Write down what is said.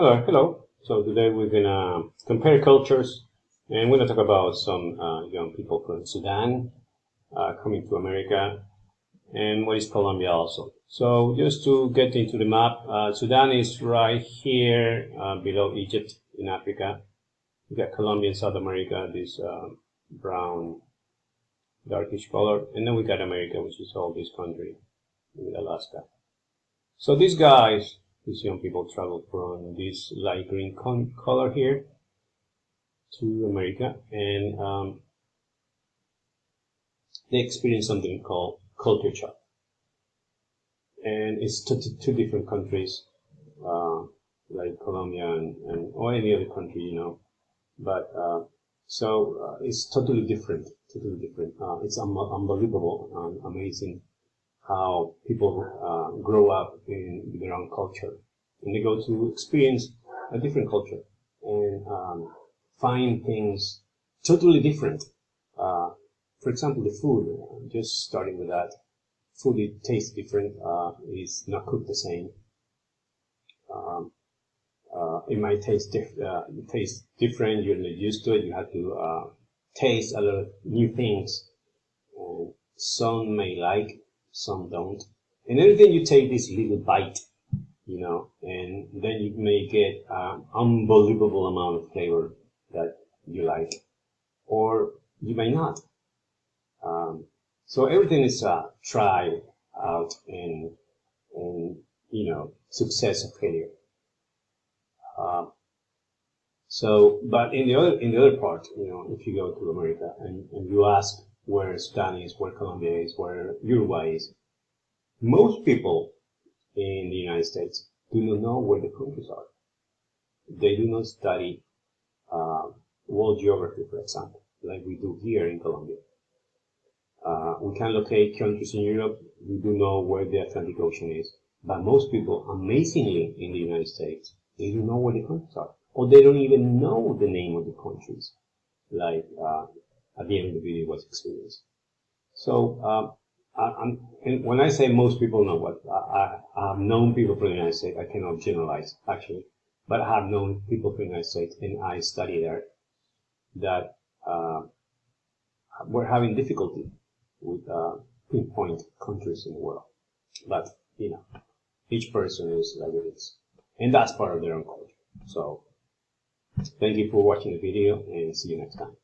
Hello. So today we're gonna compare cultures, and we're gonna talk about some young people from Sudan coming to America, and what is Colombia also. So just to get into the map, Sudan is right here below Egypt in Africa. We got Colombia in South America, this brown, darkish color, and then we got America, which is all this country with Alaska. So these guys, these young people travel from this light green color here to America, and they experience something called culture shock. And it's two different countries, like Colombia and or any other country, But it's totally different, it's unbelievable, amazing how people grow up in their own culture, and they go to experience a different culture and find things totally different. For example, the food. Just starting with that, food it tastes different. It's not cooked the same. It might taste different. You're not used to it. You have to taste a lot of new things. And some may like, some don't. And everything you take this little bite, and then you may get an unbelievable amount of flavor that you like, or you may not. So everything is try out and success or failure. But in the other part, if you go to America and you ask where Sudan is, where Colombia is, where Uruguay is, most people in the United States do not know where the countries are. They do not study world geography, for example, like we do here in Colombia. We can locate countries in Europe. We do know where the Atlantic Ocean is. But most people, amazingly, in the United States, they don't know where the countries are. Or they don't even know the name of the countries, like at the end of the video was experienced. So, and when I say most people know what, I have known people from the United States. I cannot generalize, actually. But I have known people from the United States, and I study there, that we're having difficulty with pinpoint countries in the world. But, each person is like it is. And that's part of their own culture. So, thank you for watching the video, and see you next time.